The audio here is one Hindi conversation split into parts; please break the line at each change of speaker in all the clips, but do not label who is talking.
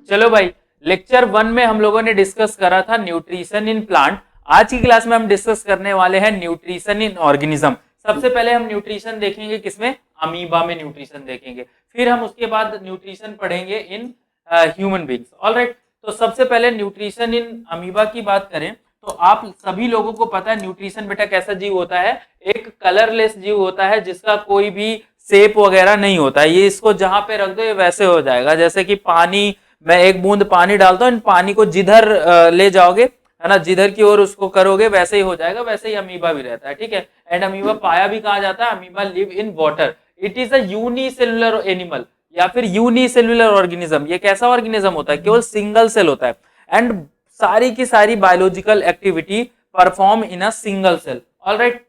चलो भाई, लेक्चर 1 में हम लोगों ने डिस्कस करा था न्यूट्रिशन इन प्लांट। आज की क्लास में हम डिस्कस करने वाले हैं न्यूट्रिशन इन ऑर्गेनिज्म। सबसे पहले हम न्यूट्रिशन देखेंगे किसमें, अमीबा में न्यूट्रिशन देखेंगे, फिर हम उसके बाद न्यूट्रिशन पढ़ेंगे इन ह्यूमन बींग्स। ऑलराइट, तो सबसे पहले न्यूट्रिशन इन अमीबा की बात करें तो आप सभी लोगों को पता है न्यूट्रिशन बेटा कैसा जीव होता है, एक कलरलेस जीव होता है जिसका कोई भी शेप वगैरह नहीं होता है। ये इसको जहां पे रख दो ये वैसे हो जाएगा, जैसे कि पानी, मैं एक बूंद पानी डालता हूँ, इन पानी को जिधर ले जाओगे है ना, जिधर की ओर उसको करोगे वैसे ही हो जाएगा। वैसे ही अमीबा भी रहता है, ठीक है। एंड अमीबा पाया भी कहा जाता है, amoeba live in water. It is a unicellular animal या फिर यूनिसेलुलर ऑर्गेनिज्म। ये कैसा ऑर्गेनिज्म होता है, केवल सिंगल सेल होता है एंड सारी की सारी biological activity perform in a single cell. Alright,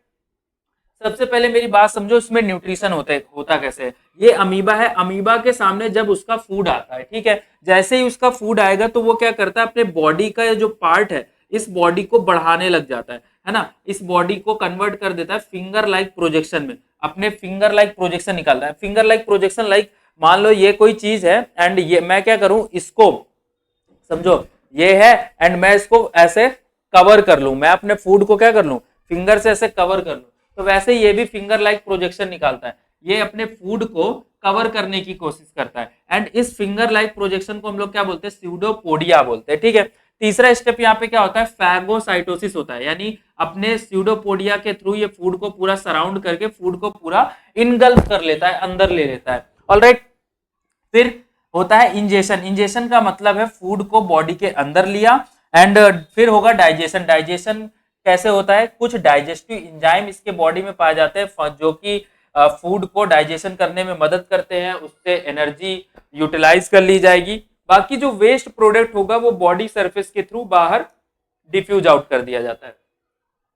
सबसे पहले मेरी बात समझो, इसमें न्यूट्रिशन होता कैसे है। ये अमीबा है, अमीबा के सामने जब उसका फूड आता है, ठीक है, जैसे ही उसका फूड आएगा तो वो क्या करता है, अपने बॉडी का जो पार्ट है इस बॉडी को बढ़ाने लग जाता है ना, इस बॉडी को कन्वर्ट कर देता है फिंगर लाइक प्रोजेक्शन में, अपने फिंगर लाइक प्रोजेक्शन निकालता है। फिंगर लाइक प्रोजेक्शन, लाइक मान लो ये कोई चीज है एंड ये मैं क्या करूं, इसको समझो ये है एंड मैं इसको ऐसे कवर कर लूं, मैं अपने फूड को क्या कर लूं, फिंगर से ऐसे कवर कर लूं, तो वैसे ये भी फिंगर लाइक प्रोजेक्शन निकालता है। ये अपने फूड को कवर करने की कोशिश करता है एंड इस फिंगर लाइक प्रोजेक्शन को हम लोग क्या बोलते हैं, स्यूडोपोडिया बोलते हैं, ठीक है। तीसरा स्टेप यहाँ पे क्या होता है, फैगोसाइटोसिस होता है, यानी अपने स्यूडोपोडिया के थ्रू ये फूड को पूरा सराउंड करके फूड को पूरा इनगल्फ कर लेता है, अंदर ले लेता है। ऑलराइट, फिर होता है इंजेशन। इंजेशन का मतलब है फूड को बॉडी के अंदर लिया एंड फिर होगा डाइजेशन। डाइजेशन कैसे होता है, कुछ डाइजेस्टिव एंजाइम इसके बॉडी में पाए जाते हैं जो कि फूड को डाइजेशन करने में मदद करते हैं, उससे एनर्जी यूटिलाइज कर ली जाएगी। बाकी जो वेस्ट प्रोडक्ट होगा वो बॉडी सरफेस के थ्रू बाहर डिफ्यूज आउट कर दिया जाता है।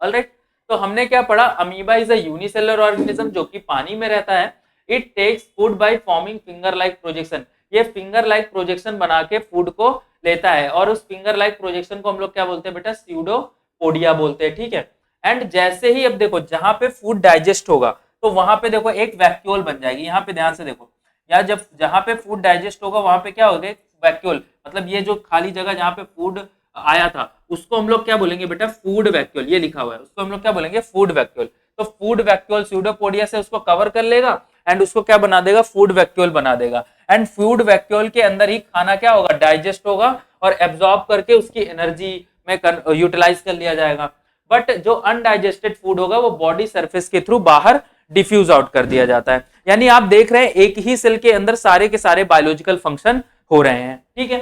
ऑलराइट, तो हमने क्या पढ़ा, amoeba is a unicellular organism जो कि पानी में रहता है। It takes food by forming finger like projection. ये फिंगर लाइक प्रोजेक्शन बना के फूड को लेता है और उस फिंगर लाइक प्रोजेक्शन को हम लोग क्या बोलते हैं बेटा, स्यूडोपोडिया बोलते हैं, ठीक है। एंड जैसे ही अब देखो जहां पे फूड डाइजेस्ट होगा तो वहां पे देखो एक वैक्यूल बन जाएगी। यहाँ पे ध्यान से देखो, या जब जहां पे फूड डाइजेस्ट होगा वहां पे क्या होगा, वैक्यूल, मतलब ये जो खाली जगह जहां पे फूड आया था उसको हम लोग क्या बोलेंगे बेटा, फूड वैक्यूल। ये लिखा हुआ है, उसको हम लोग क्या बोलेंगे, फूड वैक्यूल। तो फूड वैक्यूल स्यूडोपोडिया से उसको कवर कर लेगा एंड उसको क्या बना देगा, फूड वैक्यूल बना देगा। एंड फूड वैक्यूल के अंदर ही खाना क्या होगा, डाइजेस्ट होगा और एब्जॉर्ब करके उसकी एनर्जी में यूटिलाइज कर लिया जाएगा। बट जो अनडाइजेस्टेड फूड होगा वो बॉडी सरफेस के थ्रू बाहर डिफ्यूज आउट कर दिया जाता है। यानी आप देख रहे हैं एक ही सेल के अंदर सारे के सारे बायोलॉजिकल फंक्शन हो रहे हैं, ठीक है।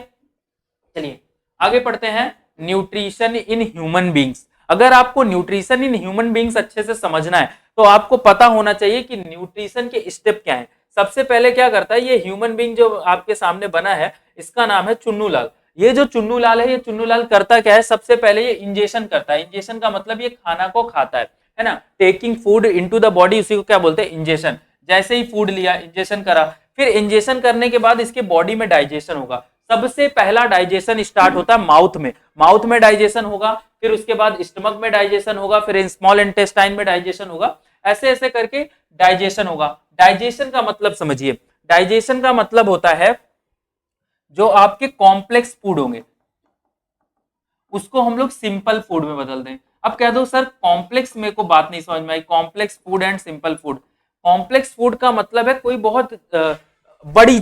चलिए आगे पढ़ते हैं, न्यूट्रिशन इन ह्यूमन बींग्स। अगर आपको न्यूट्रिशन इन ह्यूमन बींग्स अच्छे से समझना है तो आपको पता होना चाहिए कि न्यूट्रिशन के स्टेप क्या है। सबसे पहले क्या करता है, ये ह्यूमन बींग जो आपके सामने बना है इसका नाम है चुन्नू लाल। ये जो चुन्नू लाल है, ये चुन्नू लाल करता क्या है, सबसे पहले ये इंजेक्शन करता है। इंजेक्शन का मतलब ये खाना को खाता है ना, taking food into the body, उसी को क्या बोलते हैं, इंजेक्शन। जैसे ही फूड लिया, इंजेक्शन करा, फिर इंजेक्शन करने के बाद इसके बॉडी में डाइजेशन होगा। सबसे पहला डाइजेशन स्टार्ट होता है माउथ में, माउथ में डाइजेशन होगा, फिर उसके बाद स्टमक में डाइजेशन होगा, फिर स्मॉल इंटेस्टाइन में डाइजेशन होगा, ऐसे ऐसे करके डाइजेशन होगा। डाइजेशन का मतलब समझिए, डाइजेशन का मतलब होता है जो आपके कॉम्प्लेक्स फूड होंगे उसको हम लोग सिंपल फूड में बदल दें। अब कह दो सर कॉम्प्लेक्स, मेरे को बात नहीं समझ में आई, complex food and simple food. Complex food का मतलब है कोई बहुत बड़ी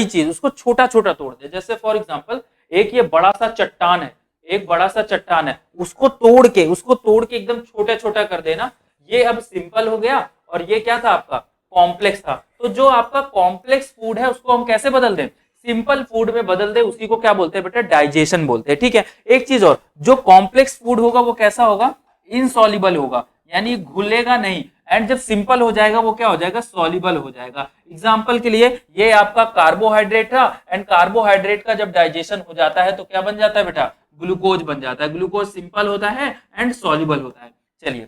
चीज उसको छोटा छोटा तोड़ दे। जैसे फॉर एग्जांपल एक ये बड़ा सा चट्टान है, एक बड़ा सा चट्टान है, उसको तोड़ के एकदम छोटा छोटा कर देना, ये अब सिंपल हो गया और ये क्या था आपका, कॉम्प्लेक्स था। तो जो आपका कॉम्प्लेक्स फूड है उसको हम कैसे बदल दें, सिंपल फूड में बदल दे, उसी को क्या बोलते हैं बेटा, डाइजेशन बोलते हैं, ठीक है। एक चीज और, जो कॉम्प्लेक्स फूड होगा वो कैसा होगा, इनसॉल्युबल होगा, यानी घुलेगा नहीं। एंड जब सिंपल हो जाएगा वो क्या हो जाएगा, सॉल्युबल हो जाएगा। एग्जांपल के लिए ये आपका कार्बोहाइड्रेट था एंड कार्बोहाइड्रेट का जब डाइजेशन हो जाता है तो क्या बन जाता है बेटा, ग्लूकोज बन जाता है। ग्लूकोज सिंपल होता है एंड सॉल्युबल होता है। चलिए,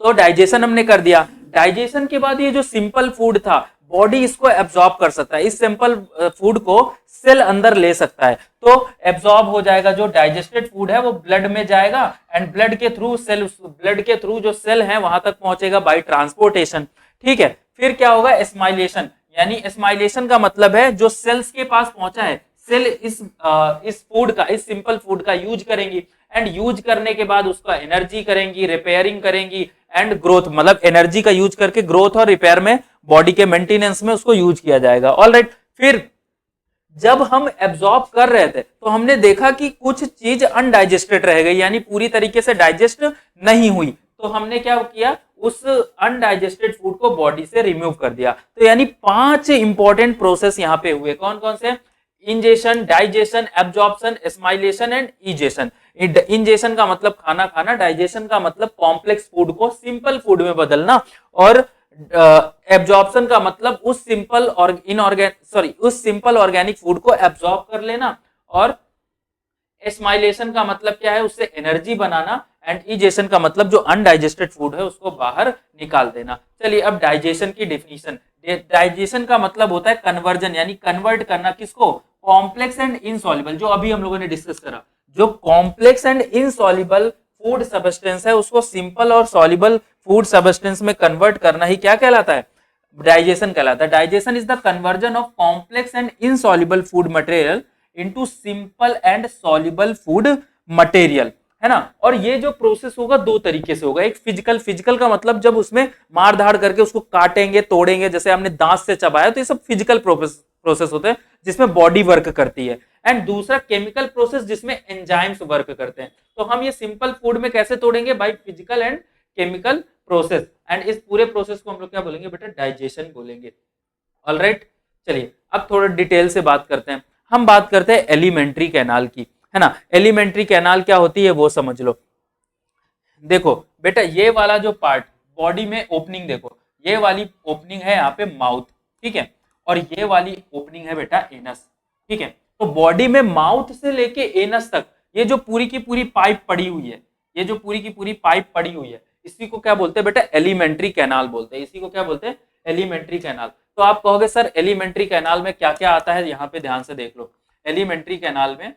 तो डाइजेशन हमने कर दिया। डाइजेशन के बाद ये जो सिंपल फूड था बॉडी इसको एब्जॉर्ब कर सकता है, इस सिंपल फूड को सेल अंदर ले सकता है, तो एब्जॉर्ब हो जाएगा। जो डाइजेस्टेड फूड है वो ब्लड में जाएगा एंड ब्लड के थ्रू जो सेल है वहां तक पहुंचेगा बाय ट्रांसपोर्टेशन, ठीक है। फिर क्या होगा, एस्माइलेशन, यानी एस्माइलेशन का मतलब है जो सेल्स के पास पहुंचा है, सेल इस फूड का, इस सिंपल फूड का यूज करेंगी एंड यूज करने के बाद उसका एनर्जी करेंगी, रिपेयरिंग करेंगी एंड ग्रोथ, मतलब एनर्जी का यूज करके ग्रोथ और रिपेयर में, बॉडी के मेंटेनेंस में उसको यूज किया जाएगा। ऑलराइट, फिर जब हम एब्जॉर्ब कर रहे थे तो हमने देखा कि कुछ चीज अनडाइजेस्टेड रह गई, यानी पूरी तरीके से डाइजेस्ट नहीं हुई, तो हमने क्या किया, उस अनडाइजेस्टेड फूड को बॉडी से रिमूव कर दिया। तो यानी 5 इंपॉर्टेंट प्रोसेस यहाँ पे हुए, कौन कौन से, ingestion, digestion, absorption, assimilation and egestion. Ingestion का मतलब खाना खाना, डाइजेशन का मतलब कॉम्प्लेक्स फूड को सिंपल फूड में बदलना, और एब्जॉर्प्शन का मतलब उस सिंपल ऑर्गेनिक फूड को एब्जॉर्ब कर लेना, और एस्माइलेशन का मतलब क्या है, उससे एनर्जी बनाना, एंड इजेशन का मतलब जो अनडाइजेस्टेड फूड है उसको बाहर निकाल देना। चलिए अब डाइजेशन की डेफिनेशन। डाइजेशन का मतलब होता है कन्वर्जन, यानी कन्वर्ट करना, किसको, कॉम्प्लेक्स एंड इनसॉल्युबल, जो अभी हम लोगों ने डिस्कस करा, जो complex and insoluble food substance है उसको सिंपल और सॉल्युबल फूड सब्सटेंस में कन्वर्ट करना ही क्या कहलाता है, डाइजेशन कहलाता है। Digestion is the conversion of complex and insoluble food material into simple and soluble food material, है ना। और ये जो प्रोसेस होगा 2 तरीके से होगा, एक फिजिकल का मतलब जब उसमें मार धाड़ करके उसको काटेंगे, तोड़ेंगे, जैसे हमने दांत से चबाया, तो ये सब फिजिकल प्रोसेस होते हैं जिसमें बॉडी वर्क करती है। एंड दूसरा केमिकल प्रोसेस जिसमें एंजाइम्स वर्क करते हैं। तो हम ये सिंपल फूड में कैसे तोड़ेंगे, by physical and chemical process, and इस पूरे प्रोसेस को हम लोग क्या बोलेंगे बेटा, डाइजेशन बोलेंगे। ऑलराइट, चलिए अब थोड़ा डिटेल से बात करते हैं। हम बात करते हैं एलिमेंट्री कैनाल की, है ना। एलिमेंट्री कैनाल क्या होती है वो समझ लो। देखो बेटा, ये वाला जो पार्ट बॉडी में ओपनिंग, देखो ये वाली ओपनिंग है यहाँ पे माउथ, ठीक है, और ये वाली ओपनिंग है बेटा एनस, ठीक है। तो बॉडी में माउथ से लेके एनस तक ये जो पूरी की पूरी पाइप पड़ी हुई है, ये जो पूरी की पूरी पाइप पड़ी हुई है, इसी को क्या बोलते हैं बेटा, एलिमेंट्री कैनाल बोलते हैं। इसी को क्या बोलते हैं, एलिमेंट्री कैनाल। तो आप कहोगे सर एलिमेंट्री कैनाल में क्या क्या आता है, यहाँ पे ध्यान से देख लो, एलिमेंट्री कैनाल में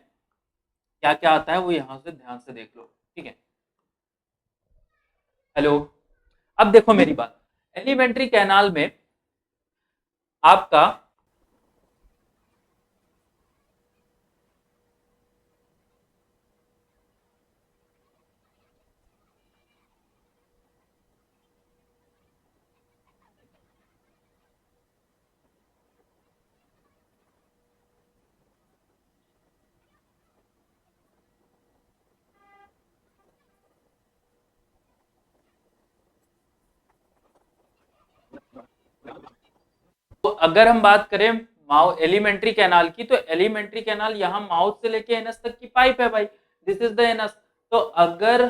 क्या क्या आता है वो यहाँ से ध्यान से देख लो, ठीक है। हेलो, अब देखो मेरी बात, एलिमेंट्री कैनाल में आपका तो अगर हम बात करें एलिमेंट्री कैनाल की, तो एलिमेंट्री कैनाल यहाँ माउथ से लेके एनस तक की पाइप है भाई, दिस इज द एनस। तो अगर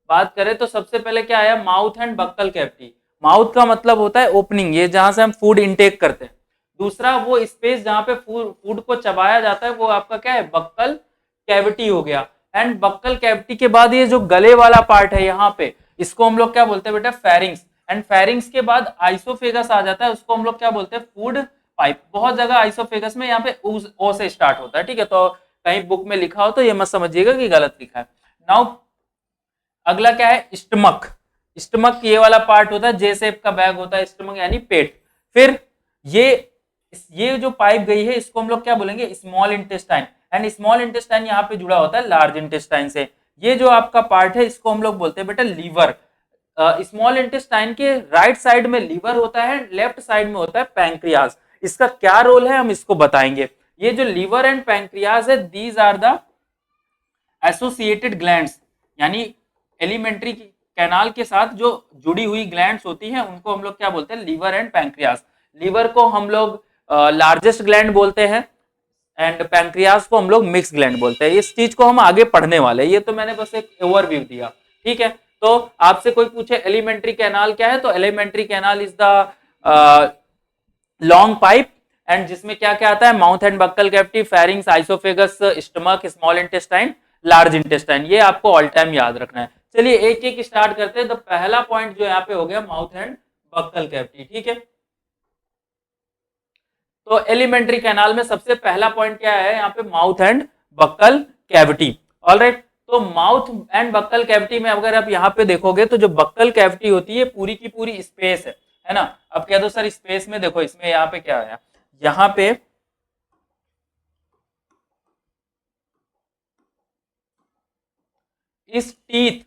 बात करें तो सबसे पहले क्या आया, mouth and buccal cavity. Mouth का मतलब होता है ओपनिंग, ये जहां से हम फूड इंटेक करते हैं। दूसरा वो स्पेस जहां पे फूड को चबाया जाता है, वो आपका क्या है, बक्कल कैविटी हो गया। एंड बक्कल कैविटी के बाद ये जो गले वाला पार्ट है यहाँ पे, इसको हम लोग क्या बोलते हैं बेटा, फेरिंग्स। एंड फेरिंग्स के बाद आइसोफेगस आ जाता है, उसको हम लोग क्या बोलते हैं, फूड पाइप। बहुत जगह आइसोफेगस में यहाँ पे ओ से स्टार्ट होता है, ठीक है, तो कहीं बुक में लिखा हो तो ये मत समझिएगा कि गलत लिखा है। नाउ अगला क्या है, स्टमक। स्टमक ये वाला पार्ट होता है, जे शेप का बैग होता है स्टमक, यानी पेट। फिर ये जो पाइप गई है इसको हम लोग क्या बोलेंगे, small intestine. And small intestine यहाँ पे जुड़ा होता है लार्ज इंटेस्टाइन से। ये जो आपका पार्ट है इसको हम लोग बोलते हैं बेटा लीवर। स्मॉल इंटेस्टाइन के राइट साइड में लीवर होता है, लेफ्ट साइड में होता है पैंक्रियाज। इसका क्या रोल है हम इसको बताएंगे। ये जो लीवर एंड पैंक्रियाज है, these are the associated glands, यानी एलिमेंट्री कैनाल के साथ जो जुड़ी हुई ग्लैंड्स होती हैं उनको हम लोग क्या बोलते हैं, लीवर एंड पैंक्रियाज। लीवर को हम लोग लार्जेस्ट ग्लैंड बोलते हैं एंड पैंक्रियाज को हम लोग मिक्स ग्लैंड बोलते हैं। इस चीज को हम आगे पढ़ने वाले हैं, ये तो मैंने बस एक ओवरव्यू दिया, ठीक है। तो आपसे कोई पूछे एलिमेंट्री कैनाल क्या है, तो alimentary canal is the long pipe, and जिसमें क्या क्या आता है, mouth and buccal cavity, pharynx, oesophagus, stomach, small intestine, large intestine. ये आपको ऑल टाइम याद रखना है। चलिए एक एक स्टार्ट करते हैं। तो पहला पॉइंट जो यहाँ पे हो गया, माउथ एंड बक्कल कैविटी, ठीक है। तो एलिमेंट्री कैनाल में सबसे पहला पॉइंट क्या है यहाँ पे, mouth and buccal cavity. Alright, तो माउथ एंड बक्कल कैविटी में अगर आप यहाँ पे देखोगे तो जो बक्कल कैविटी होती है पूरी की पूरी स्पेस है ना। अब कह दो सर स्पेस में देखो, इसमें यहाँ पे क्या है, यहाँ पे इस टीथ,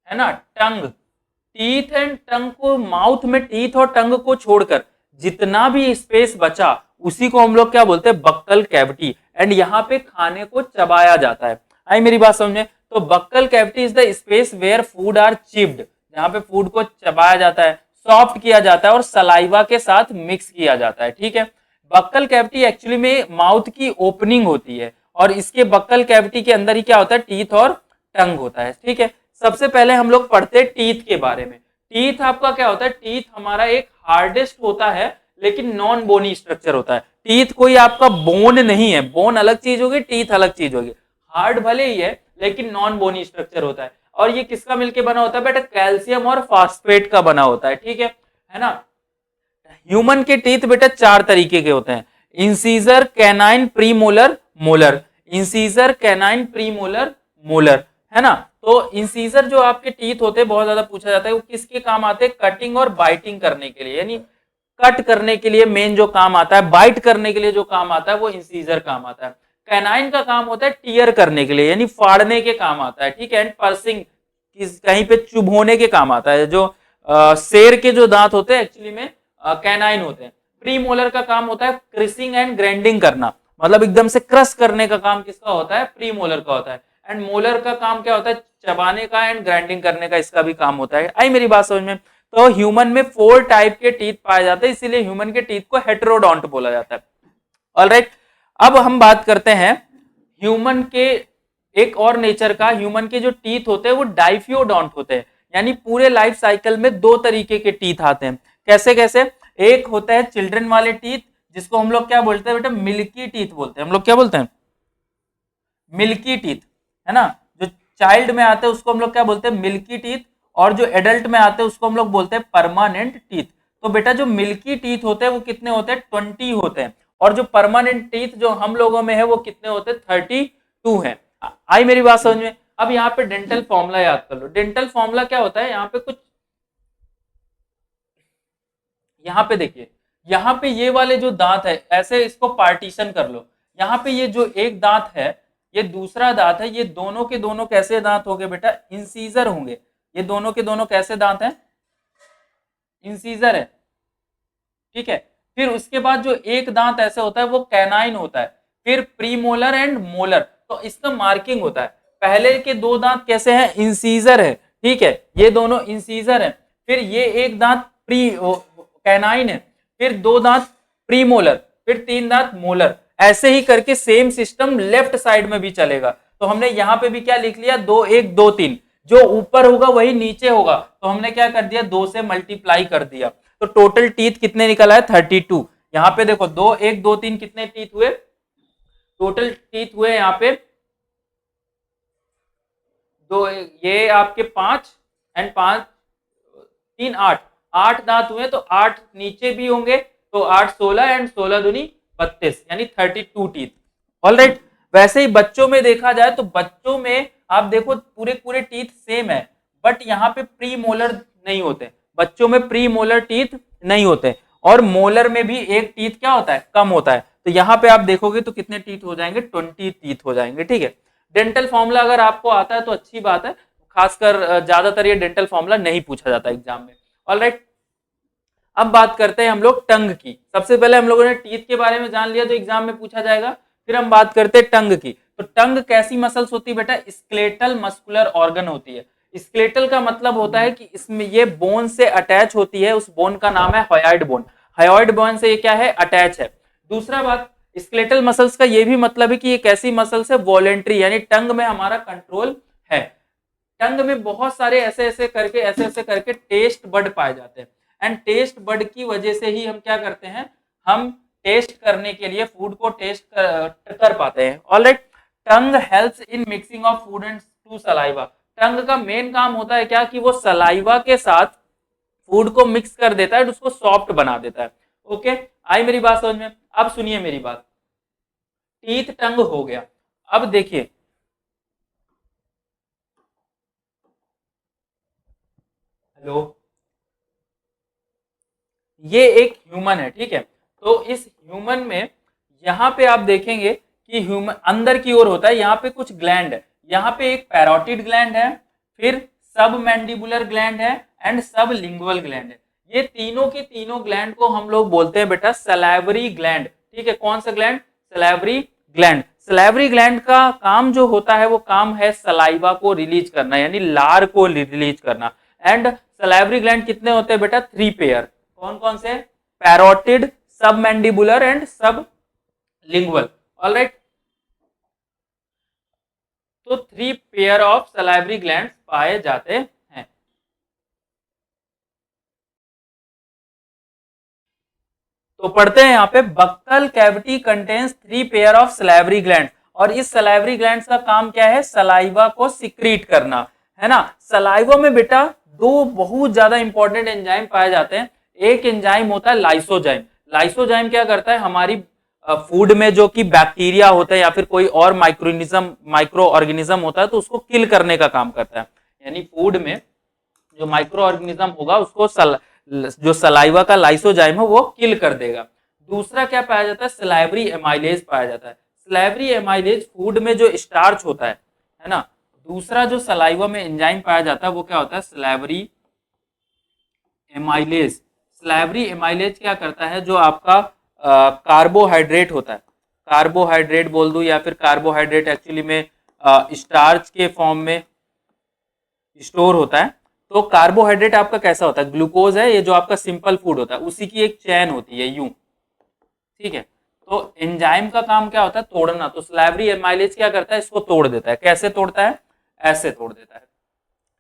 है ना, टंग, टीथ एंड टंग को, माउथ में टीथ और टंग को छोड़कर जितना भी स्पेस बचा उसी को हम लोग क्या बोलते हैं, बक्कल कैविटी। एंड यहाँ पे खाने को चबाया जाता है। आई मेरी बात समझ में? तो buccal cavity is the space where food are chipped, जहाँ पे फूड को चबाया जाता है, सॉफ्ट किया जाता है और सलाइवा के साथ मिक्स किया जाता है। ठीक है, बक्कल कैविटी एक्चुअली में माउथ की ओपनिंग होती है और इसके बक्कल कैविटी के अंदर ही क्या होता है, टीथ और टंग होता है। ठीक है, सबसे पहले हम लोग पढ़ते हैं टीथ के बारे में। टीथ आपका क्या होता है, टीथ हमारा एक हार्डेस्ट होता है लेकिन नॉन बोनी स्ट्रक्चर होता है। टीथ कोई आपका बोन नहीं है, बोन अलग चीज होगी, टीथ अलग चीज होगी। हार्ड भले ही है लेकिन नॉन बोनी स्ट्रक्चर होता है। और ये किसका मिलके बना होता है बेटा, कैल्शियम और फास्फेट का बना होता है। ठीक है ना। ह्यूमन के टीथ बेटा 4 तरीके के होते हैं, incisor, canine, premolar, molar. Incisor, canine, premolar, molar, है ना। तो इंसीजर जो आपके टीथ होते हैं, बहुत ज्यादा पूछा जाता है, वो किसके काम आते हैं, कटिंग और बाइटिंग करने के लिए, यानी कट करने के लिए मेन जो काम आता है, बाइट करने के लिए जो काम आता है वो इंसीजर काम आता है। कैनाइन का काम होता है टीयर करने के लिए, यानी फाड़ने के काम आता है। ठीक है, एंड पर्सिंग, कहीं पे चुभोने के काम आता है। जो शेर के जो दांत होते हैं एक्चुअली में कैनाइन होते हैं। प्रीमोलर का काम होता है क्रिसिंग एंड ग्राइंडिंग करना, मतलब एकदम से क्रश करने का काम किसका होता है, प्रीमोलर का होता है। एंड मोलर का काम क्या होता है, चबाने का एंड ग्राइंडिंग करने का, इसका भी काम होता है। आई मेरी बात समझ में? तो ह्यूमन में 4 टाइप के टीथ पाए जाते हैं, इसीलिए ह्यूमन के टीथ को हेटेरोडोंट बोला जाता है। ऑलराइट, अब हम बात करते हैं ह्यूमन के एक और नेचर का। ह्यूमन के जो टीथ होते हैं वो डाइफियोडोंट होते हैं, यानी पूरे लाइफ साइकिल में 2 तरीके के टीथ आते हैं। कैसे कैसे? एक होता है चिल्ड्रन वाले टीथ, जिसको हम लोग क्या बोलते हैं बेटा, मिल्की टीथ बोलते हैं। हम लोग क्या बोलते हैं, मिल्की टीथ, है ना। जो चाइल्ड में आते हैं उसको हम लोग क्या बोलते हैं, मिल्की टीथ। और जो एडल्ट में आते हैं उसको हम लोग बोलते हैं परमानेंट टीथ। तो बेटा जो मिल्की टीथ होते हैं वो कितने होते हैं, 20 होते हैं। और जो परमानेंट टीथ जो हम लोगों में है वो कितने होते हैं, 32 है। आई मेरी बात समझ में? अब यहाँ पे डेंटल फॉर्मूला याद कर लो। डेंटल फॉर्मूला क्या होता है, यहाँ पे कुछ, यहाँ पे देखिए, यहाँ पे ये वाले जो दांत है ऐसे इसको पार्टीशन कर लो। यहाँ पे ये जो एक दांत है, ये दूसरा दांत है, ये दोनों के दोनों कैसे दांत होंगे बेटा, इंसीजर होंगे। ये दोनों के दोनों कैसे दांत हैं, इंसीजर है। ठीक है, फिर उसके बाद जो एक दांत ऐसे होता है वो कैनाइन होता है, फिर प्रीमोलर एंड मोलर। तो इसका मार्किंग होता है, पहले के 2 दांत कैसे हैं, इंसीजर है। ठीक है, ये दोनों इंसीजर है, फिर ये एक दांत प्री कैनाइन है, फिर 2 दांत प्रीमोलर, फिर 3 दांत मोलर। ऐसे ही करके सेम सिस्टम लेफ्ट साइड में भी चलेगा। तो हमने यहाँ पे भी क्या लिख लिया, 2 1 2 3, जो ऊपर होगा वही नीचे होगा, तो हमने क्या कर दिया, 2 से मल्टीप्लाई कर दिया। तो टोटल टीथ कितने निकल आए, 32। यहाँ पे देखो 2 1 2 3 कितने टीथ हुए, टोटल टीथ हुए यहाँ पे 2, ये आपके 5 एंड 5 3 8, 8 दांत हुए। तो 8 नीचे भी होंगे, तो 8 16 एंड 16 दूनी 32, यानी 32 टीथ। ऑलराइट, वैसे ही बच्चों में देखा जाए तो बच्चों में आप देखो पूरे पूरे टीथ सेम है, बट यहाँ पे प्री मोलर नहीं होते, बच्चों में प्री मोलर टीथ नहीं होते। और मोलर में भी एक टीथ क्या होता है, कम होता है। तो यहाँ पे आप देखोगे तो कितने टीथ हो जाएंगे, 20 टीथ हो जाएंगे। ठीक है, डेंटल फॉर्मूला अगर आपको आता है तो अच्छी बात है, खासकर ज्यादातर ये डेंटल फॉर्मूला नहीं पूछा जाता एग्जाम में। ऑलराइट, अब बात करते हैं हम लोग टंग की। सबसे पहले हम लोगों ने टीथ के बारे में जान लिया जो एग्जाम में पूछा जाएगा, फिर हम बात करते हैं टंग की। तो टंग कैसी मसल्स होती है बेटा, स्केलेटल मस्कुलर ऑर्गन होती है। स्केलेटल का मतलब होता है कि इसमें ये बोन से अटैच होती है, उस बोन का नाम है हायोइड बोन। हायोइड बोन से ये क्या है, अटैच है। दूसरा बात, स्केलेटल मसल्स का ये भी मतलब है कि ये कैसी मसल्स है, वॉलेंट्री, यानी टंग में हमारा कंट्रोल है। टंग में बहुत सारे ऐसे ऐसे करके टेस्ट बड पाए जाते हैं। एंड टेस्ट बड की वजह से ही हम क्या करते हैं, हम टेस्ट करने के लिए फूड को टेस्ट कर पाते हैं। Alright, tongue helps in mixing of food and to saliva. Tongue का मेन काम होता है क्या, कि वो सलाइवा के साथ फूड को मिक्स कर देता है, उसको सॉफ्ट बना देता है। ओके, आई मेरी बात समझ में? अब सुनिए मेरी बात, टीथ टंग हो गया। अब देखिए, हेलो, ये एक ह्यूमन है। ठीक है, तो इस ह्यूमन में यहाँ पे आप देखेंगे कि ह्यूमन अंदर की ओर होता है, यहाँ पे कुछ ग्लैंड है, यहाँ पे एक पैरोटिड ग्लैंड है, फिर सब मैंडिबुलर ग्लैंड है एंड सब लिंगुअल ग्लैंड है। ये तीनों के तीनों ग्लैंड को हम लोग बोलते हैं बेटा सलाइवरी ग्लैंड। ठीक है, कौन सा gland? Salivary gland. Salivary gland का काम जो होता है वो काम है सलाइवा को रिलीज करना, यानी लार को रिलीज करना। एंड सलाइवरी ग्लैंड कितने होते हैं बेटा? 3 पेयर। कौन कौन से? पैरोटिड, सब मैंडिबुलर एंड सब लिंगुअल। ऑलराइट, तो 3 पेयर ऑफ सलाइवरी ग्लैंड्स पाए जाते हैं। तो पढ़ते हैं यहाँ पे, buccal cavity contains 3 pair of salivary gland. और इस सलाइवरी ग्लैंड्स का काम क्या है? सलाइवा को सिक्रीट करना, है ना। सलाइवा में बेटा 2 बहुत ज्यादा इंपॉर्टेंट एंजाइम पाए जाते हैं। एक एंजाइम होता है लाइसोजाइम। लाइसोजाइम क्या करता है? हमारी फूड में जो कि बैक्टीरिया होता है या फिर कोई और माइक्रो ऑर्गेनिज्म होता है तो उसको किल करने का काम करता है। यानी फूड में जो माइक्रो ऑर्गेनिज्म होगा उसको जो सलाइवा का लाइसोजाइम है वो किल कर देगा। दूसरा क्या पाया जाता है? सलाइवरी एमाइलेज पाया जाता है। सलाइवरी एमाइलेज फूड में जो स्टार्च होता है ना। दूसरा जो सलाइवा में एंजाइम पाया जाता है वो क्या होता है? Salivary amylase. सलाइवरी एमाइलेज क्या करता है? जो आपका कार्बोहाइड्रेट होता है, कार्बोहाइड्रेट बोल दूं या फिर कार्बोहाइड्रेट एक्चुअली में स्टार्च के फॉर्म में स्टोर होता है। तो कार्बोहाइड्रेट आपका कैसा होता है? ग्लूकोज है, ये जो आपका सिंपल फूड होता है उसी की एक चैन होती है यूं। ठीक है, तो एंजाइम का काम क्या होता है? तोड़ना। तो सलाइवरी एमाइलेज क्या करता है? इसको तोड़ देता है। कैसे तोड़ता है? ऐसे तोड़ देता है।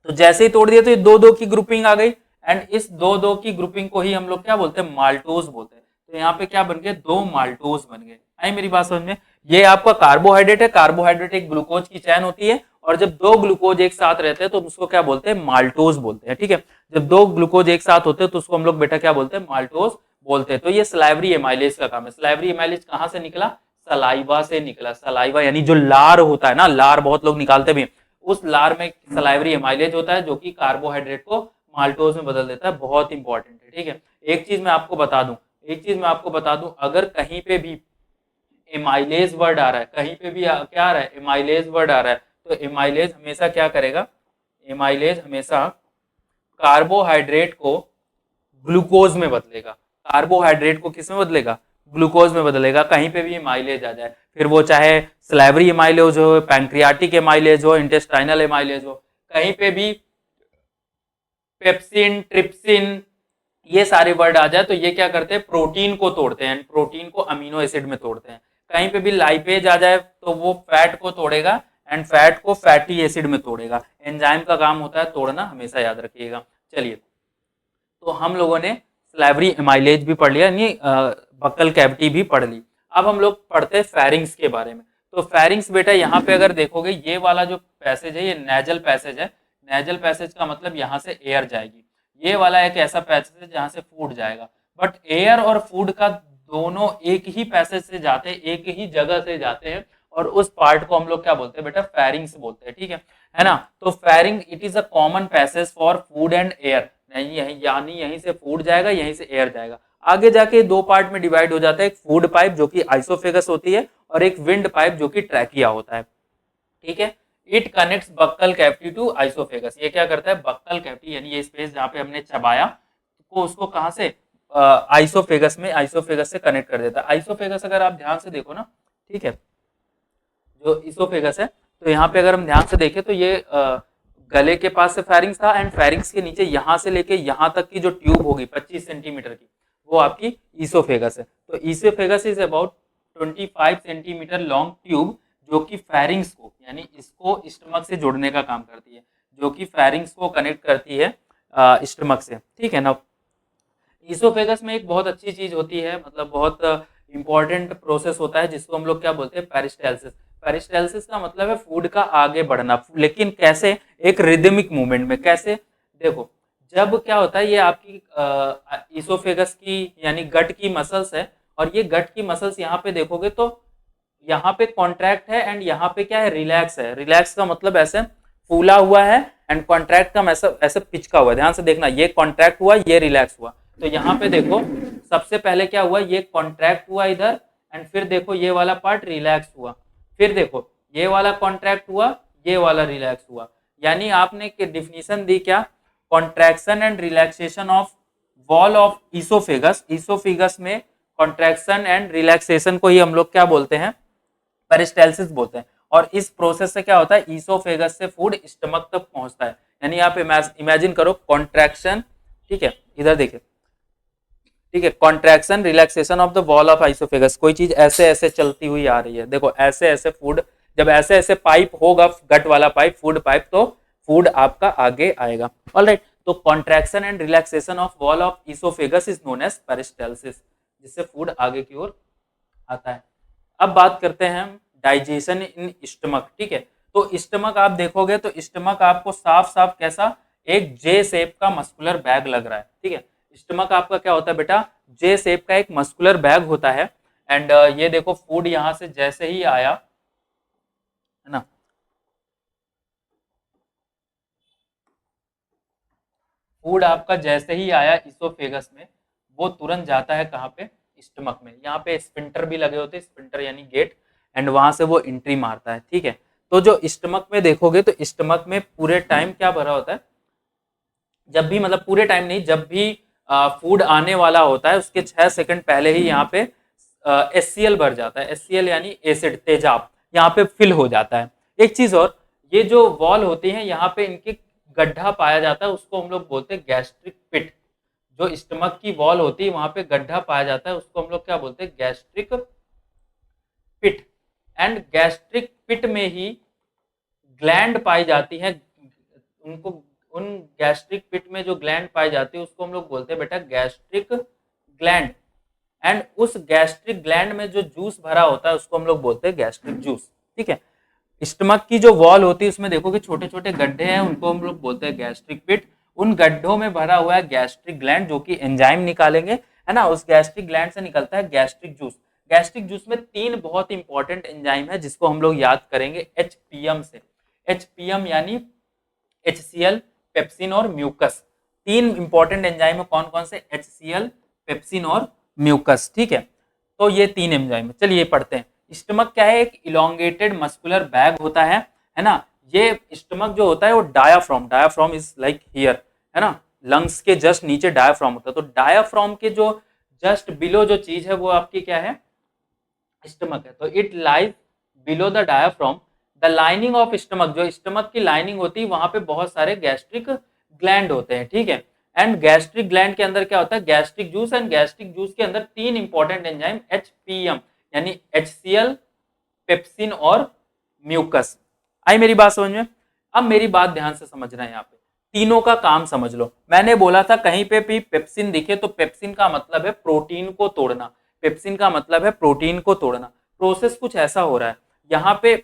तो जैसे ही तोड़ दिया तो ये 2-2 की ग्रुपिंग आ गई एंड इस 2-2 की ग्रुपिंग को ही हम लोग क्या बोलते हैं? माल्टोज बोलते हैं। तो यहाँ पे क्या बन गए? 2 माल्टोज बन गए। आई मेरी बात समझ में? ये आपका कार्बोहाइड्रेट है, कार्बोहाइड्रेट एक ग्लूकोज की चैन होती है और जब 2 ग्लूकोज एक साथ रहते हैं तो उसको क्या बोलते हैं? माल्टोज बोलते हैं। ठीक है, जब 2 ग्लूकोज एक साथ होते हैं तो उसको हम लोग बेटा क्या बोलते हैं? माल्टोज बोलते हैं। तो ये सलाइवरी एमाइलेज का काम है। सलाइवरी एमाइलेज कहाँ से निकला? सलाइवा से निकला। सलाइवा यानी जो लार होता है ना, लार बहुत लोग निकालते भी, उस लार में सलाइवरी एमाइलेज होता है जो कि कार्बोहाइड्रेट को माल्टोज में बदल देता है। बहुत इंपॉर्टेंट है। ठीक है, एक चीज मैं आपको बता दूं, अगर कहीं पे भी एमाइलेज वर्ड आ रहा है, कहीं पे भी क्या आ रहा है? एमाइलेज वर्ड आ रहा है, तो एमाइलेज हमेशा क्या करेगा? एमाइलेज हमेशा कार्बोहाइड्रेट को ग्लूकोज में बदलेगा। कार्बोहाइड्रेट को किस में बदलेगा? ग्लूकोज में बदलेगा। कहीं पे भी एमाइलेज आ जाए, फिर वो चाहे सलाइवरी एमाइलेज हो, पैंक्रियाटिक एमाइलेज हो, इंटेस्टाइनल एमाइलेज हो, कहीं पे भी पेप्सिन, ट्रिप्सिन, ये सारे वर्ड आ जाए तो ये क्या करते हैं? प्रोटीन को तोड़ते हैं, प्रोटीन को अमीनो एसिड में तोड़ते हैं। कहीं पे भी लाइपेज आ जाए तो वो फैट को तोड़ेगा एंड फैट को फैटी एसिड में तोड़ेगा। एंजाइम का काम होता है तोड़ना, हमेशा याद रखिएगा। चलिए, तो हम लोगों ने सलाइवरी एमाइलेज भी पढ़ लिया, यानी बक्कल कैविटी भी पढ़ ली। अब हम लोग पढ़ते हैं फेरिंग्स के बारे में। तो फेरिंग्स बेटा यहाँ पे अगर देखोगे, ये वाला जो पैसेज है ये नेजल पैसेज है। नेजल पैसेज का मतलब यहाँ से एयर जाएगी। ये वाला एक ऐसा पैसेज है जहाँ से फूड जाएगा। बट एयर और फूड का दोनों एक ही पैसेज से जाते हैं, एक ही जगह से जाते हैं, और उस पार्ट को हम लोग क्या बोलते हैं बेटा? फेरिंग्स बोलते हैं। ठीक है ना। तो pharynx it is a common passage for food and air. यानी यहीं से फूड जाएगा, यहीं से एयर जाएगा। आगे जाके 2 पार्ट में डिवाइड हो जाता है, एक फूड पाइप जो कि आइसोफेगस होती है और एक विंड पाइप जो कि ट्रैकिया होता है। ठीक है, it connects buccal cavity to oesophagus. ये क्या करता है? बक्कल कैविटी यानी ये स्पेस जहाँ पे हमने चबाया को उसको कहाँ से? आइसोफेगस से कनेक्ट कर देता है। आइसोफेगस अगर आप ध्यान से देखो ना, ठीक है, जो इसोफेगस है, तो यहाँ पे अगर हम ध्यान से देखें तो ये गले के पास से फेरिंग्स था एंड फेरिंग्स के नीचे यहाँ से लेके यहाँ तक की जो ट्यूब होगी 25 सेंटीमीटर की, वो आपकी इसोफेगस है। तो oesophagus is about 25 centimetre long tube जो कि फेरिंग्स को, यानी इसको स्टमक से जोड़ने का काम करती है, जो कि फेरिंग्स को कनेक्ट करती है स्टमक से। ठीक है ना। इसोफेगस में एक बहुत अच्छी चीज होती है, मतलब बहुत इंपॉर्टेंट प्रोसेस होता है जिसको हम लोग क्या बोलते हैं? पेरिस्टाल्सिस। पेरिस्टाल्सिस का मतलब है फूड का आगे बढ़ना, लेकिन कैसे? एक रिदमिक मूवमेंट में। कैसे? देखो, जब क्या होता है, ये आपकी इसोफेगस की यानी गट की मसल्स है, और ये गट की मसल्स यहाँ पे देखोगे तो यहाँ पे कॉन्ट्रैक्ट है एंड यहाँ पे क्या है? रिलैक्स है। रिलैक्स का मतलब ऐसे फूला हुआ है एंड कॉन्ट्रैक्ट का ऐसे पिचका हुआ है। ध्यान से देखना, ये कॉन्ट्रैक्ट हुआ, ये रिलैक्स हुआ। तो यहाँ पे देखो, सबसे पहले क्या हुआ? ये कॉन्ट्रैक्ट हुआ इधर, एंड फिर देखो ये वाला पार्ट रिलैक्स हुआ। फिर देखो ये वाला कॉन्ट्रैक्ट हुआ, ये वाला रिलैक्स हुआ। यानी आपने डिफिनीशन दी क्या, contraction and relaxation of wall of oesophagus. Oesophagus में कॉन्ट्रैक्शन एंड रिलैक्सेशन को ही हम लोग क्या बोलते हैं, पेरिस्टाल्सिस बोलते हैं। और इस प्रोसेस से क्या होता है, ईसोफेगस से फूड स्टमक तक पहुंचता है। यानी आप इमेजिन करो कॉन्ट्रैक्शन, ठीक है, इधर देखिए, ठीक है, contraction relaxation of the wall of oesophagus. कोई चीज ऐसे ऐसे चलती हुई आ रही है, देखो ऐसे ऐसे फूड, जब ऐसे ऐसे पाइप होगा, गट वाला पाइप, फूड पाइप, तो फूड आपका आगे आएगा। ऑलराइट, तो contraction and relaxation of wall of oesophagus is known as peristalsis, जिससे फूड आगे की ओर आता है। अब बात करते हैं हम डाइजेशन इन स्टमक, ठीक है। तो स्टमक आप देखोगे तो स्टमक आपको साफ साफ कैसा, एक जे शेप का मस्कुलर बैग लग रहा है, ठीक है। स्टमक आपका क्या होता है बेटा, जे शेप का एक मस्कुलर बैग होता है। एंड ये देखो फूड यहां से जैसे ही आया, है ना, फूड आपका जैसे ही आया इसोफेगस में, वो तुरंत जाता है कहाँ पे, स्टमक में। यहाँ पे स्पिंटर भी लगे होते हैं, स्पिंटर यानी गेट, एंड वहां से वो एंट्री मारता है, ठीक है। तो जो स्टमक में देखोगे तो स्टमक में पूरे टाइम क्या भरा होता है, जब भी, मतलब पूरे टाइम नहीं, जब भी फूड आने वाला होता है उसके 6 सेकंड पहले ही यहाँ पे HCl भर जाता है। HCl यानी एसिड, तेजाब, यहाँ पे फिल हो जाता है। एक चीज और, ये जो वॉल होती है यहाँ पे इनके गड्ढा पाया जाता है, उसको हम लोग बोलते हैं गैस्ट्रिक पिट। जो स्टमक की वॉल होती है वहां पे गड्ढा पाया जाता है, उसको हम लोग क्या बोलते हैं, गैस्ट्रिक पिट। एंड गैस्ट्रिक पिट में ही ग्लैंड पाई जाती है, उनको, उन गैस्ट्रिक पिट में जो ग्लैंड पाई जाती है उसको हम लोग बोलते हैं बेटा गैस्ट्रिक ग्लैंड। एंड उस गैस्ट्रिक ग्लैंड में जो जूस भरा होता है उसको हम लोग बोलते हैं गैस्ट्रिक जूस, ठीक है। स्टमक की जो वॉल होती है उसमें देखो कि छोटे छोटे गड्ढे हैं, उनको हम लोग बोलते हैं गैस्ट्रिक पिट। उन गड्ढों में भरा हुआ है गैस्ट्रिक ग्लैंड, जो कि एंजाइम निकालेंगे, है ना, उस गैस्ट्रिक ग्लैंड से निकलता है गैस्ट्रिक जूस। गैस्ट्रिक जूस में 3 बहुत इंपॉर्टेंट एंजाइम है जिसको हम लोग याद करेंगे HPM से। HPM यानी HCl, पेप्सिन और म्यूकस। 3 इंपॉर्टेंट एंजाइम है, कौन कौन से, HCl, पेप्सिन और म्यूकस, ठीक है। तो ये 3 एंजाइम है। चलिए पढ़ते हैं। स्टमक क्या है, एक इलोंगेटेड मस्कुलर बैग होता है ना। ये स्टमक जो होता है वो diaphragm, diaphragm is like here, है ना, लंग्स के जस्ट नीचे डायाफ्राम होता है। तो डायाफ्राम के जो जस्ट बिलो जो चीज है वो आपकी क्या है, स्टमक है। तो it lies below the diaphragm. The lining of stomach, जो स्टमक की लाइनिंग होती है वहां पे बहुत सारे गैस्ट्रिक ग्लैंड होते हैं, ठीक है। एंड गैस्ट्रिक ग्लैंड के अंदर क्या होता है, gastric juice. And gastric juice के अंदर 3 इंपॉर्टेंट एंजाइम HPM यानी HCl, पेप्सिन और म्यूकस। आई मेरी बात समझ में। अब मेरी बात ध्यान से समझना है, यहाँ पे तीनों का काम समझ लो। मैंने बोला था कहीं पे भी पेप्सिन दिखे तो पेप्सिन का मतलब है प्रोटीन को तोड़ना, पेप्सिन का मतलब है प्रोटीन को तोड़ना। प्रोसेस कुछ ऐसा हो रहा है, यहाँ पे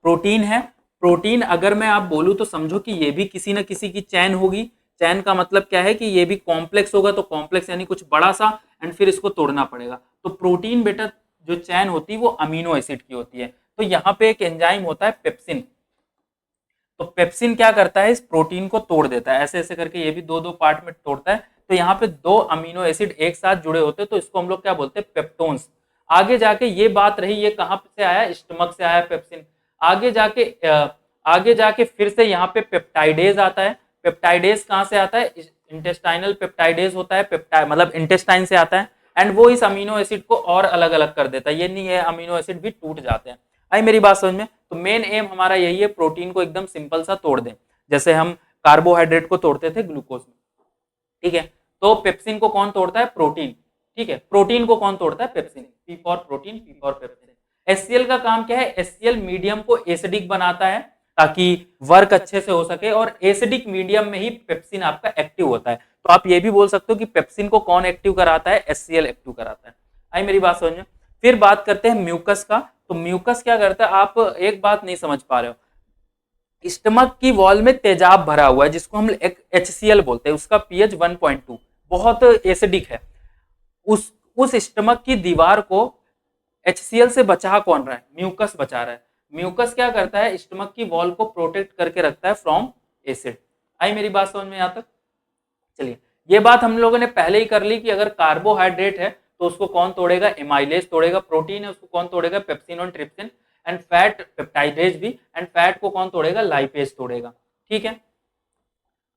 प्रोटीन है। प्रोटीन अगर मैं आप बोलूं तो समझो कि ये भी किसी न किसी की चैन होगी। चैन का मतलब क्या है कि ये भी कॉम्प्लेक्स होगा, तो कॉम्प्लेक्स यानी कुछ बड़ा सा, एंड फिर इसको तोड़ना पड़ेगा। तो प्रोटीन बेटा जो चैन होती है वो अमीनो एसिड की होती है। तो यहाँ पे एक एंजाइम होता है पेप्सिन। तो पेप्सिन क्या करता है, इस प्रोटीन को तोड़ देता है, ऐसे ऐसे करके ये भी 2-2 पार्ट में तोड़ता है। तो यहाँ पे 2 अमीनो एसिड एक साथ जुड़े होते हैं, तो इसको हम लोग क्या बोलते हैं, पेप्टोन्स। आगे जाके ये बात रही, ये कहाँ से आया, स्टमक से आया पेप्सिन। आगे जाके फिर से यहाँ पे पेप्टाइडेज आता है। पेप्टाइडेज कहाँ से आता है, इंटेस्टाइनल पेप्टाइडेज होता है, पेप्टाइड मतलब इंटेस्टाइन से आता है। एंड वो इस अमीनो एसिड को और अलग अलग कर देता है, ये नहीं है अमीनो एसिड भी टूट जाते हैं। आई मेरी बात समझ में। तो मेन एम हमारा यही है, प्रोटीन को एकदम सिंपल सा तोड़ दें, जैसे हम कार्बोहाइड्रेट को तोड़ते थे ग्लूकोज में, ठीक है। तो पेप्सिन को कौन तोड़ता है, प्रोटीन, ठीक है। प्रोटीन को कौन तोड़ता है, pepsin. P for protein, P for pepsin. HCl का काम क्या है, HCl मीडियम को एसिडिक बनाता है ताकि वर्क अच्छे से हो सके, और एसिडिक मीडियम में ही पेप्सिन आपका एक्टिव होता है। तो आप ये भी बोल सकते हो कि पेप्सिन को कौन एक्टिव कराता है, HCl एक्टिव कराता है। आई मेरी बात समझ में। फिर बात करते हैं म्यूकस का। तो म्यूकस क्या करता है, आप एक बात नहीं समझ पा रहे हो, स्टमक की वॉल में तेजाब भरा हुआ है जिसको हम HCl बोलते हैं, उसका pH 1.2 बहुत एसिडिक है। उस स्टमक की दीवार को HCl से बचा कौन रहा है, म्यूकस बचा रहा है। म्यूकस क्या करता है, स्टमक की वॉल को प्रोटेक्ट करके रखता है फ्रॉम एसिड। आई मेरी बात समझ में यहाँ तक। चलिए, ये बात हम लोगों ने पहले ही कर ली कि अगर कार्बोहाइड्रेट है तो उसको कौन तोड़ेगा, एमाइलेज तोड़ेगा। प्रोटीन है उसको कौन तोड़ेगा, पेप्सिन और ट्रिप्सिन। एंड फैट पेप्टाइडेज भी, एंड फैट को कौन तोड़ेगा, लाइपेज तोड़ेगा, ठीक है।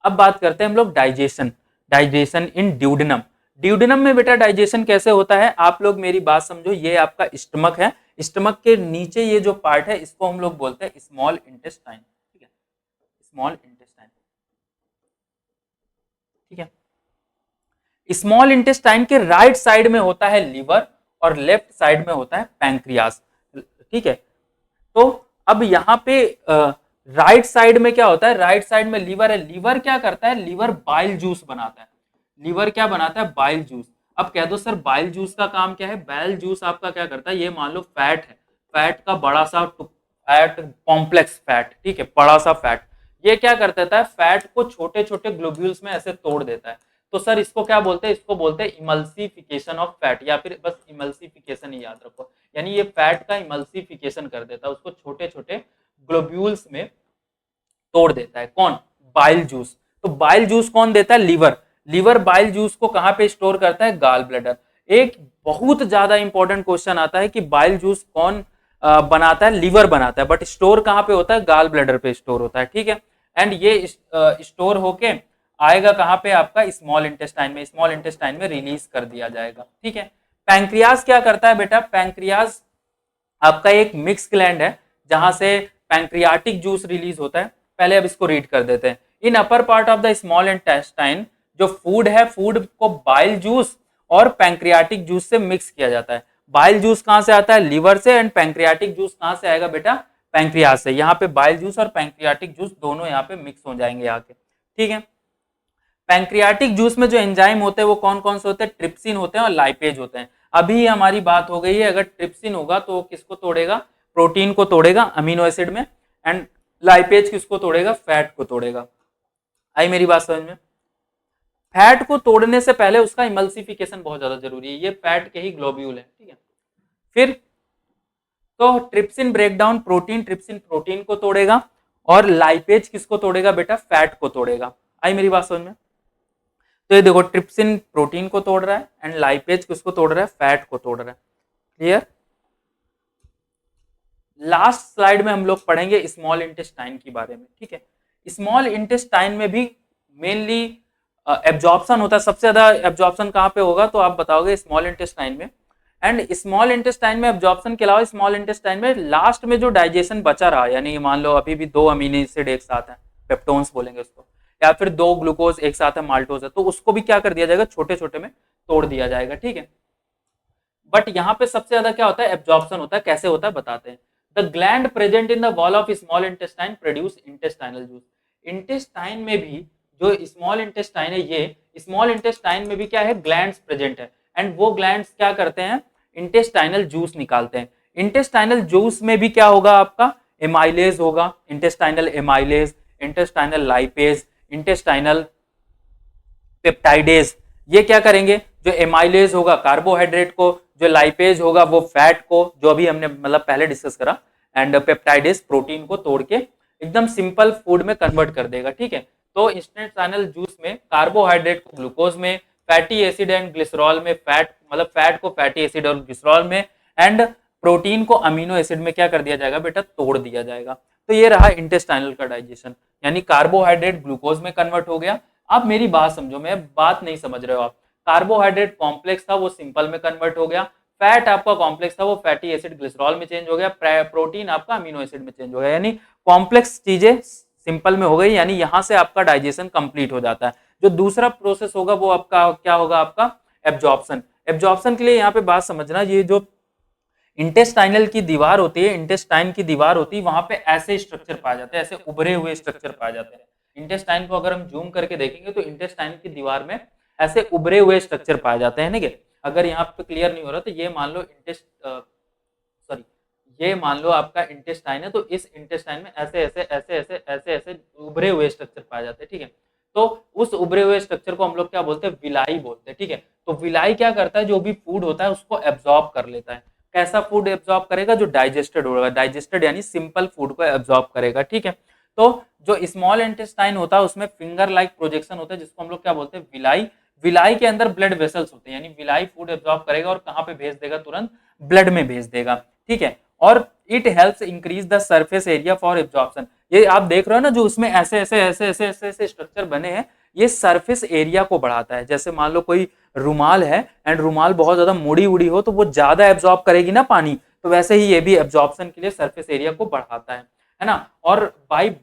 अब बात करते हैं हम लोग डाइजेशन, डाइजेशन इन ड्यूडेनम। ड्यूडेनम में बेटा डाइजेशन कैसे होता है, आप लोग मेरी बात समझो, ये आपका स्टमक है, स्टमक के नीचे ये जो पार्ट है इसको हम लोग बोलते हैं स्मॉल इंटेस्टाइन, ठीक है, स्मॉल इंटेस्टाइन, ठीक है। स्मॉल इंटेस्टाइन के राइट साइड में होता है लीवर और लेफ्ट साइड में होता है पैंक्रियास, ठीक है। तो अब यहाँ पे राइट साइड में क्या होता है, राइट साइड में लीवर है, लीवर क्या करता है, लीवर बाइल जूस बनाता है, लीवर क्या बनाता है, बाइल जूस। अब कह दो सर बाइल जूस का काम क्या है, बाइल जूस आपका क्या करता है, ये मान लो फैट है, फैट का बड़ा सा फैट, कॉम्प्लेक्स फैट, ठीक है, बड़ा सा फैट, ये क्या कर देता है, फैट को छोटे छोटे ग्लोब्यूल्स में ऐसे तोड़ देता है। तो सर इसको क्या बोलते हैं, इसको बोलते हैं इमल्सिफिकेशन ऑफ फैट, या फिर बस इमल्सिफिकेशन ही याद रखो, यानी ये फैट का इमल्सिफिकेशन कर देता है, उसको छोटे छोटे ग्लोब्यूल्स में तोड़ देता है, कौन, बाइल जूस। तो बाइल जूस कौन देता है, लीवर, लीवर बाइल जूस को कहां पे स्टोर करता है, गाल ब्लैडर। एक बहुत ज्यादा इंपॉर्टेंट क्वेश्चन आता है कि बाइल जूस कौन बनाता है, लीवर बनाता है, बट स्टोर कहां पे होता है, गाल ब्लैडर पे स्टोर होता है, ठीक है। एंड ये स्टोर होके आएगा कहां पे, आपका स्मॉल इंटेस्टाइन में, स्मॉल इंटेस्टाइन में रिलीज कर दिया जाएगा, ठीक है। पैंक्रियाज क्या करता है बेटा, पैंक्रियाज आपका एक मिक्स ग्लैंड है जहां से पैंक्रियाटिक जूस रिलीज होता है। पहले अब इसको रीड कर देते हैं। In upper part of the small intestine जो फूड है, फूड को बाइल जूस और पैंक्रियाटिक जूस से मिक्स किया जाता है। बाइल जूस कहां से आता है, लीवर से, एंड पैंक्रियाटिक जूस कहां से आएगा बेटा, पैंक्रियास से। यहाँ पे बाइल जूस और पैंक्रियाटिक जूस दोनों यहाँ पे मिक्स हो जाएंगे आके, ठीक है। पैंक्रियाटिक जूस में जो एंजाइम होते हैं वो कौन कौन से होते हैं, ट्रिप्सिन होते हैं और लाइपेज होते हैं। अभी हमारी बात हो गई है, अगर ट्रिप्सिन होगा तो वो किसको तोड़ेगा, प्रोटीन को तोड़ेगा अमीनो एसिड में, एंड लाइपेज किसको तोड़ेगा, फैट को तोड़ेगा। आई मेरी बात समझ में। फैट को तोड़ने से पहले उसका इमल्सिफिकेशन बहुत ज्यादा जरूरी है, ये फैट के ही ग्लोब्यूल है, ठीक है। फिर तो trypsin breakdown protein, trypsin protein को तोड़ेगा, और लाइपेज किसको तोड़ेगा बेटा, फैट को तोड़ेगा। आई मेरी बात समझ में। तो ये देखो ट्रिप्सिन प्रोटीन को तोड़ रहा है एंड लाइपेज किसको तोड़ रहा है, फैट को तोड़ रहा है, क्लियर। लास्ट स्लाइड में हम लोग पढ़ेंगे स्मॉल इंटेस्टाइन के बारे में, ठीक है। स्मॉल इंटेस्टाइन में भी मेनली एब्जॉर्प्शन होता है, सबसे ज्यादा एब्जॉर्प्शन कहाँ पे होगा तो आप बताओगे स्मॉल इंटेस्टाइन में। एंड स्मॉल इंटेस्टाइन में एब्जॉर्प्शन के अलावा स्मॉल इंटेस्टाइन में लास्ट में जो डाइजेशन बचा रहा, यानी मान लो अभी भी 2 अमीनो एसिड एक साथ हैं, पेप्टोन्स बोलेंगे उसको, या फिर 2 ग्लूकोज एक साथ है, माल्टोज है, तो उसको भी क्या कर दिया जाएगा, छोटे छोटे में तोड़ दिया जाएगा, ठीक है। बट यहाँ पे सबसे ज्यादा क्या होता है, एब्जॉर्प्शन होता है। कैसे होता है बताते हैं। The gland present in the wall of small intestine produce intestinal juice. Intestine में भी जो स्मॉल इंटेस्टाइन है, ये स्मॉल इंटेस्टाइन में भी क्या है, ग्लैंड्स प्रेजेंट है, एंड वो ग्लैंड्स क्या करते हैं, इंटेस्टाइनल जूस निकालते हैं। इंटेस्टाइनल जूस में भी क्या होगा, आपका एमाइलेज होगा, intestinal amylase, intestinal lipase, intestinal peptidase. ये क्या करेंगे, जो एमाइलेज होगा कार्बोहाइड्रेट को, जो लाइपेज होगा वो फैट को, जो अभी हमने मतलब पहले डिस्कस करा, एंड पेप्टाइडेज प्रोटीन को तोड़ के एकदम सिंपल फूड में कन्वर्ट कर देगा, ठीक है। तो इंटेस्टाइनल जूस में कार्बोहाइड्रेट को ग्लूकोज में, फैटी एसिड एंड ग्लिसरॉल में, फैट मतलब फैट को फैटी एसिड और ग्लिसरॉल में, एंड प्रोटीन को अमीनो एसिड में क्या कर दिया जाएगा बेटा, तोड़ दिया जाएगा। तो ये रहा इंटेस्टाइनल का डाइजेशन, यानी कार्बोहाइड्रेट ग्लूकोज में कन्वर्ट हो गया। आप मेरी बात समझो, मैं बात नहीं समझ रहे हो आप। कार्बोहाइड्रेट कॉम्प्लेक्स था वो सिंपल में कन्वर्ट हो गया, फैट आपका कॉम्प्लेक्स था वो फैटी एसिड ग्लिसरॉल में चेंज हो गया, प्रोटीन आपका अमीनो एसिड में चेंज हो गया, यानी कॉम्प्लेक्स चीजें सिंपल में हो गई, यानी यहां से आपका डाइजेशन कंप्लीट हो जाता है। जो दूसरा प्रोसेस होगा वो आपका क्या होगा, आपका एब्जॉर्प्शन। एब्जॉर्प्शन के लिए यहाँ पे बात समझना, ये जो इंटेस्टाइनल की दीवार होती है, इंटेस्टाइन की दीवार होती है, वहां पे ऐसे स्ट्रक्चर पाए जाते हैं, ऐसे उभरे हुए स्ट्रक्चर पाए जाते हैं। इंटेस्टाइन को अगर हम जूम करके देखेंगे तो इंटेस्टाइन की दीवार में ऐसे उभरे हुए स्ट्रक्चर पाए जाते हैं, ना कि अगर यहाँ पे क्लियर नहीं हो रहा तो ये मान लो ये मान लो आपका इंटेस्टाइन है, तो इस इंटेस्टाइन में ऐसे ऐसे ऐसे ऐसे ऐसे ऐसे उभरे हुए स्ट्रक्चर पाए जाते हैं, ठीक है। तो उस उभरे हुए स्ट्रक्चर को हम लोग क्या बोलते हैं, विलाई बोलते हैं, ठीक है। तो विलाई क्या करता है, जो भी फूड होता है उसको एब्जॉर्ब कर लेता है। कैसा फूड एब्जॉर्ब करेगा, जो डाइजेस्टेड होगा, डाइजेस्टेड यानी सिंपल फूड को एब्जॉर्ब करेगा, ठीक है। तो जो स्मॉल इंटेस्टाइन होता है उसमें फिंगर लाइक प्रोजेक्शन होता है, जिसको हम लोग क्या बोलते हैं, विलाई। विलाई के अंदर ब्लड वेसल्स होते हैं, यानी विलाई फूड एब्जॉर्ब करेगा और कहाँ पे भेज देगा, तुरंत ब्लड में भेज देगा, ठीक है। और it helps increase the surface area for absorption. ये आप देख रहे हो ना, जो उसमें ऐसे ऐसे ऐसे ऐसे ऐसे ऐसे स्ट्रक्चर बने हैं, ये सरफेस एरिया को बढ़ाता है। जैसे मान लो कोई रुमाल है एंड रुमाल बहुत ज्यादा मुड़ी उड़ी हो तो वो ज्यादा एब्जॉर्ब करेगी ना पानी, तो वैसे ही ये भी एब्जॉर्प्शन के लिए सरफेस एरिया को बढ़ाता है ना। और बाई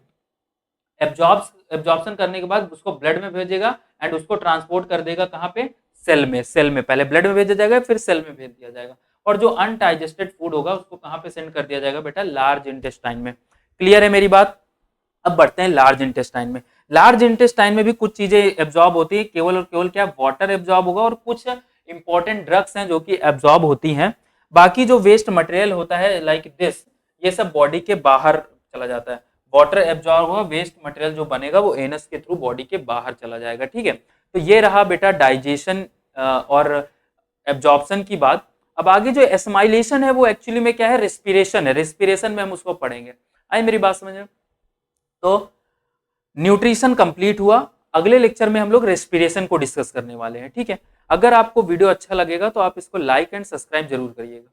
एब्जॉर्प्शन करने के बाद उसको ब्लड में भेजेगा एंड उसको ट्रांसपोर्ट कर देगा कहाँ पे, सेल में पहले ब्लड में भेजा जाएगा फिर सेल में भेज दिया जाएगा। और जो अनडाइजेस्टेड फूड होगा उसको कहाँ पे सेंड कर दिया जाएगा बेटा, लार्ज इंटेस्टाइन में। क्लियर है मेरी बात। अब बढ़ते हैं लार्ज इंटेस्टाइन में। लार्ज इंटेस्टाइन में भी कुछ चीजें एब्जॉर्ब होती है, केवल और केवल क्या, वाटर एब्जॉर्ब होगा और कुछ इंपॉर्टेंट ड्रग्स हैं जो कि एब्जॉर्ब होती हैं। बाकी जो वेस्ट मटेरियल होता है लाइक दिस, ये सब बॉडी के बाहर चला जाता है। वाटर एब्जॉर्ब होगा, वेस्ट मटेरियल जो बनेगा वो एनस के थ्रू बॉडी के बाहर चला जाएगा। ठीक है, तो ये रहा बेटा डाइजेशन और एब्जॉर्प्शन की बात। अब आगे जो एस्माइलेशन है वो एक्चुअली में क्या है, रेस्पिरेशन है। रेस्पिरेशन में हम उसको पढ़ेंगे। आई मेरी बात समझ में। तो न्यूट्रिशन कंप्लीट हुआ। अगले लेक्चर में हम लोग रेस्पिरेशन को डिस्कस करने वाले हैं। ठीक है, अगर आपको वीडियो अच्छा लगेगा तो आप इसको लाइक एंड सब्सक्राइब जरूर करिएगा।